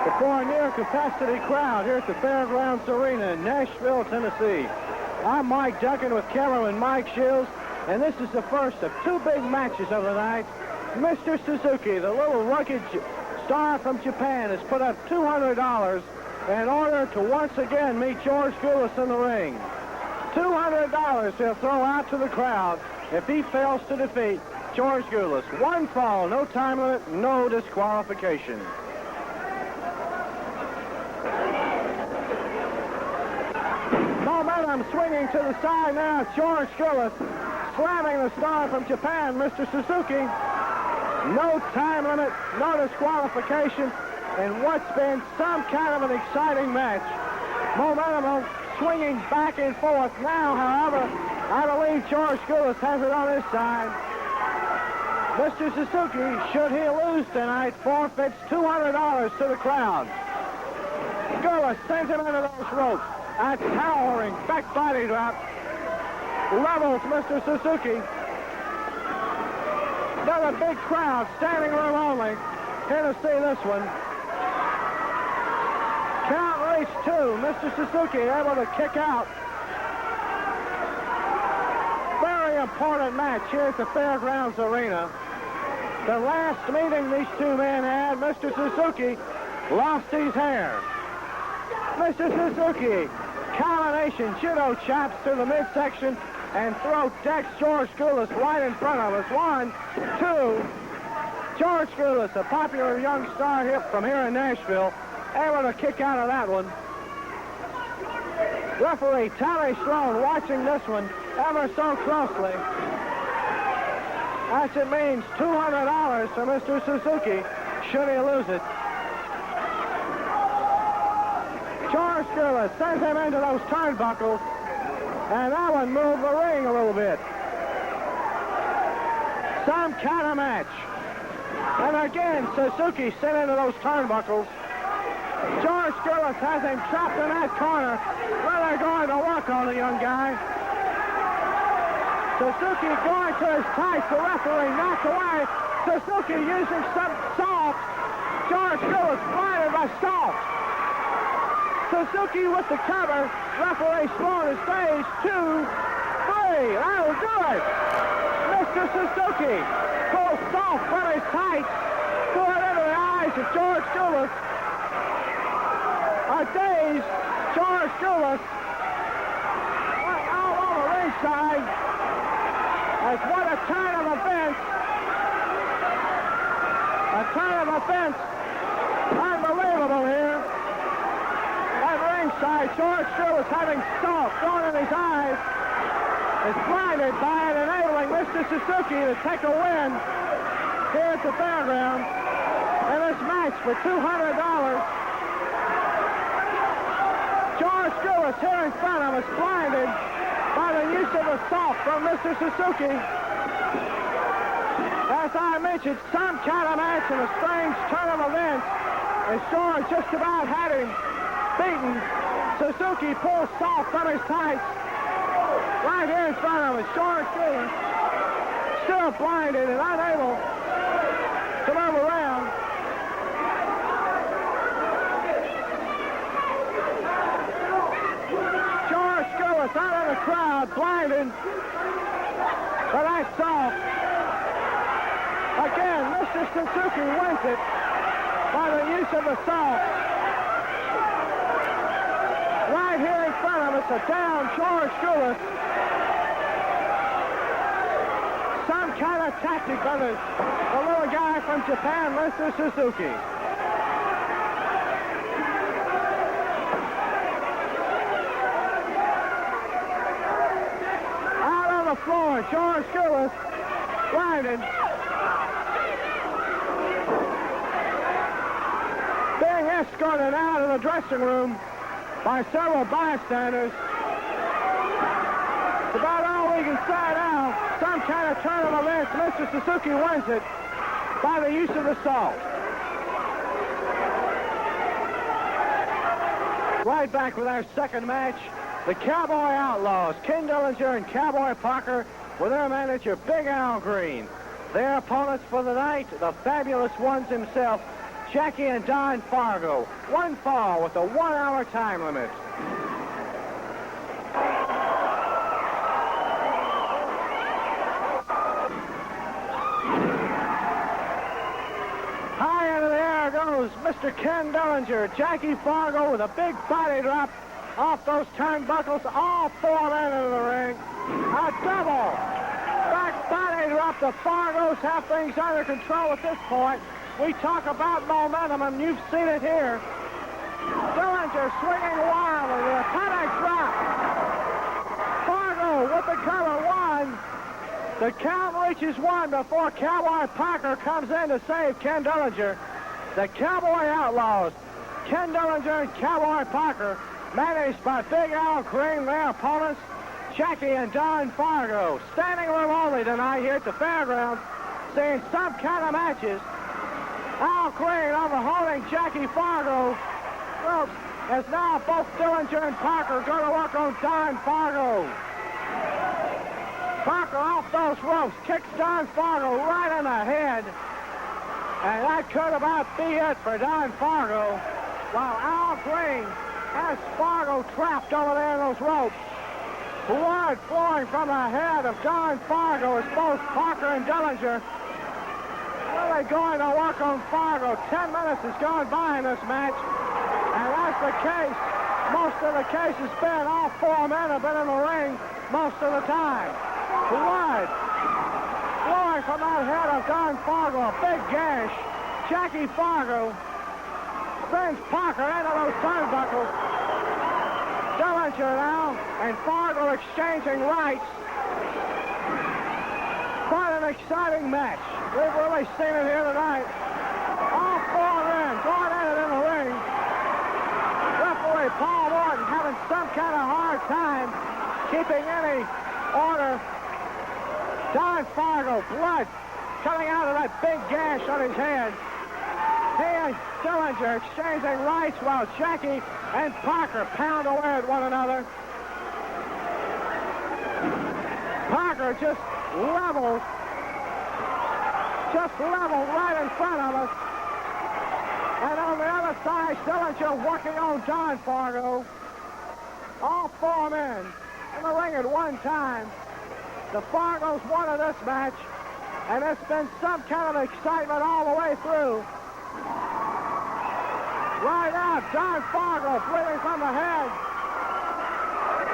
before a near-capacity crowd here at the Fairgrounds Arena in Nashville, Tennessee. I'm Mike Duncan with cameraman Mike Shields, and this is the first of two big matches of the night. Mr. Suzuki, the little rugged star from Japan, has put up $200 in order to once again meet George Gulas in the ring. $200 he'll throw out to the crowd if he fails to defeat George Gulas. One fall, no time limit, no disqualification. Momentum swinging to the side now. George Gulas slamming the star from Japan, Mr. Suzuki. No time limit, no disqualification, and what's been some kind of an exciting match. Momentum swinging back and forth. Now, however, I believe George Gulas has it on his side. Mr. Suzuki, should he lose tonight, forfeits $200 to the crowd. Gulas sends him into those ropes. A towering backbiting drop levels Mr. Suzuki. Another big crowd, standing room only, here to see this one. Count reach two. Mr. Suzuki able to kick out. Very important match here at the Fairgrounds Arena. The last meeting these two men had, Mr. Suzuki lost his hair. Mr. Suzuki, combination judo chops to the midsection and throat decks George Gulas right in front of us. 1, 2. George Gulas, a popular young star here from here in Nashville, able to kick out of that one. Referee Tally Sloan watching this one ever so closely. As it means $200 for Mr. Suzuki should he lose it. George Gulas sends him into those turnbuckles, and that one moved the ring a little bit. Some kind of match. And again, Suzuki sent into those turnbuckles. George Gulas has him trapped in that corner where they're going to work on the young guy. Suzuki going to his tights. The referee knocked away. Suzuki using some salt. George Gulas blinded by salt. Suzuki with the cover. Referee slowing the stage. 2, 3. That'll do it. Mr. Suzuki pulls salt from his tights. Put it into the eyes of George Gulas. A dazed George Gulas all over ringside. As what a turn of events. A turn of events. Unbelievable here. At ringside, George Gulas having salt thrown in his eyes is blinded by it, enabling Mr. Suzuki to take a win here at the fairground in this match for $200. George Gulas here in front of us, blinded by the use of the salt from Mr. Suzuki. As I mentioned, some kind of match and a strange turn of events as George just about had him beaten. Suzuki pulls salt from his tights. Right here in front of us, George Gulas still blinded and unable to move around. George Gulas out of the crowd, blinded by that salt. Again, Mr. Suzuki wins it by the use of the salt. Right here in front of us, a down George Gulas. Some kind of tactic by the little guy from Japan, Mr. Suzuki. Out on the floor, George Gulas, blinded. Being escorted out of the dressing room by several bystanders. It's about all we can say now. Some kind of turn of events. Mr. Suzuki wins it by the use of the salt. Right back with our second match. The Cowboy Outlaws, Ken Dillinger and Cowboy Parker, with their manager, Big Al Green. Their opponents for the night, the fabulous ones himself, Jackie and Don Fargo. One fall with a 1 hour time limit. High into the air goes Mr. Ken Dillinger. Jackie Fargo with a big body drop off those turnbuckles. All 4 men into the ring. A double back body drop. The Fargos have things under control at this point. We talk about momentum, and you've seen it here. Dillinger swinging wildly. The atomic drop. Fargo with the cover. 1. The count reaches 1 before Cowboy Parker comes in to save Ken Dillinger. The Cowboy Outlaws, Ken Dillinger and Cowboy Parker, managed by Big Al Green, their opponents, Jackie and Don Fargo. Standing room only tonight here at the fairgrounds, seeing some kind of matches. Al Green overholding Jackie Fargo. Ropes, as now both Dillinger and Parker go to work on Don Fargo. Parker off those ropes, kicks Don Fargo right in the head. And that could about be it for Don Fargo. While Al Green has Fargo trapped over there in those ropes. Blood flowing from the head of Don Fargo as both Parker and Dillinger really going to work on Fargo. 10 minutes has gone by in this match. And that's the case. Most of the case has been all 4 men have been in the ring most of the time. Blood flowing from that head of Don Fargo, a big gash. Jackie Fargo sends Parker into those turnbuckles. Dillinger now and Fargo exchanging rights. Quite an exciting match. We've really seen it here tonight. All 4 men going at it in the ring. Referee Paul Morton having some kind of hard time keeping any order. Don Fargo, blood coming out of that big gash on his head. He and Dillinger exchanging rights while Jackie and Parker pound away at one another. Parker just leveled right in front of us. And on the other side, Dillinger working on Don Fargo. All 4 men in the ring at one time. The Fargos wanted this match, and it's been some kind of excitement all the way through. Right now, Don Fargo bleeding from the head.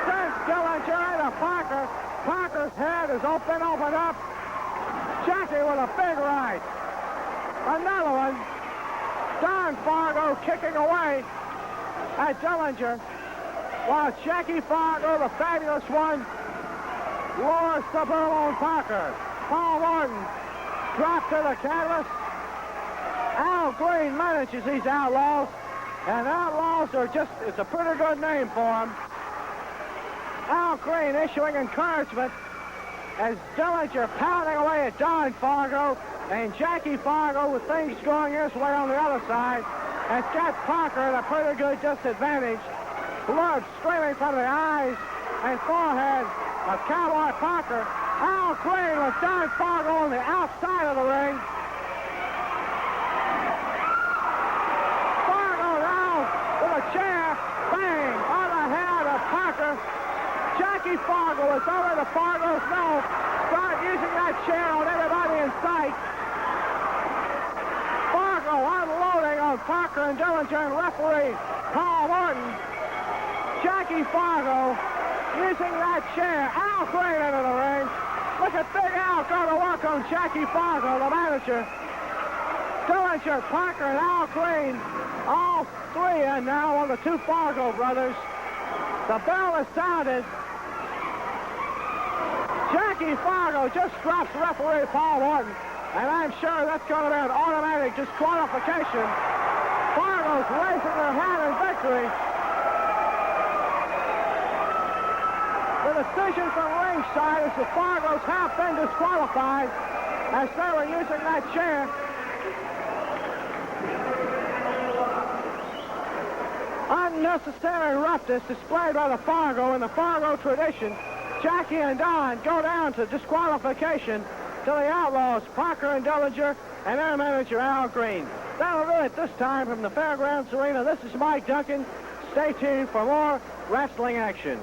Sends Dillinger into Parker. Parker's head is opened up. Jackie with a big right. Another one. Don Fargo kicking away at Dillinger, while Jackie Fargo, the fabulous one, lowers the boom on Parker. Paul Morton dropped to the canvas. Al Green manages these Outlaws, and Outlaws are just, it's a pretty good name for them. Al Green issuing encouragement as Dillinger pounding away at Don Fargo, and Jackie Fargo with things going his way on the other side has got Parker at a pretty good disadvantage. Blood streaming from the eyes and forehead of Cowboy Parker. Al Green with Don Fargo on the outside of the ring. Fargo now with a chair, bang, on the head of Parker. Jackie Fargo is over the Fargo's nose. Start using that chair on everybody in sight. Fargo unloading on Parker and Dillinger and referee Paul Morton. Jackie Fargo using that chair. Al Green into the ring. Look at Big Al go to work on Jackie Fargo, the manager. Dillinger, Parker, and Al Green, all 3 in now on the 2 Fargo brothers. The bell is sounded. Jackie Fargo just drops referee Paul Morton, and I'm sure that's going to be an automatic disqualification. Fargo's raising their hand in victory. The decision from ringside is the Fargos have been disqualified as they were using that chair. Unnecessary roughness displayed by the Fargo in the Fargo tradition. Jackie and Don go down to disqualification to the Outlaws, Parker and Dillinger, and their manager, Al Green. That'll do it this time from the Fairgrounds Arena. This is Mike Duncan. Stay tuned for more wrestling action.